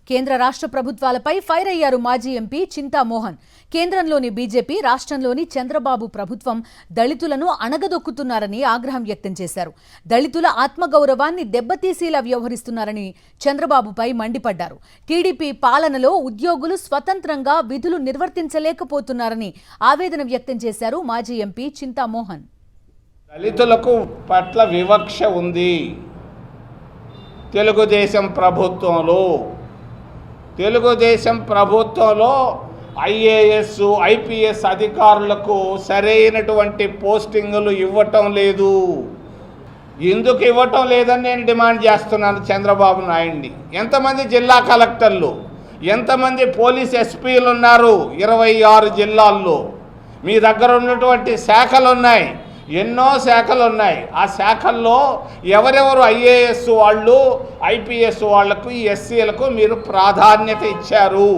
కేంద్ర రాష్ట్ర ప్రభుత్వాలపై ఫైర్ అయ్యారు మాజీ ఎంపీ చింతామోహన్. కేంద్రంలోని బీజేపీ, రాష్ట్రంలోని చంద్రబాబు ప్రభుత్వం దళితులను అణగదొక్కుతున్నారని ఆగ్రహం వ్యక్తం చేశారు. దళితుల ఆత్మగౌరవాన్ని దెబ్బతీసేలా వ్యవహరిస్తున్నారని చంద్రబాబుపై మండిపడ్డారు. టీడీపీ పాలనలో ఉద్యోగులు స్వతంత్రంగా విధులు నిర్వర్తించలేకపోతున్నారని ఆవేదన వ్యక్తం చేశారు మాజీ ఎంపీ చింతామోహన్. దళితులకు పట్ల వివక్ష ఉంది. తెలుగుదేశం ప్రభుత్వంలో ఐఏఎస్, ఐపీఎస్ అధికారులకు సరైనటువంటి పోస్టింగులు ఇవ్వటం లేదు. ఎందుకు ఇవ్వటం లేదని నేను డిమాండ్ చేస్తున్నాను చంద్రబాబు నాయుడిని. ఎంతమంది జిల్లా కలెక్టర్లు, ఎంతమంది పోలీస్ ఎస్పీలు ఉన్నారు 26 జిల్లాల్లో? మీ దగ్గర ఉన్నటువంటి శాఖలు ఉన్నాయి, ఎన్నో శాఖలు ఉన్నాయి. ఆ శాఖల్లో ఎవరెవరు ఐఏఎస్ వాళ్ళు, ఐపీఎస్ వాళ్లకు, ఎస్సీలకు మీరు ప్రాధాన్యత ఇచ్చారు?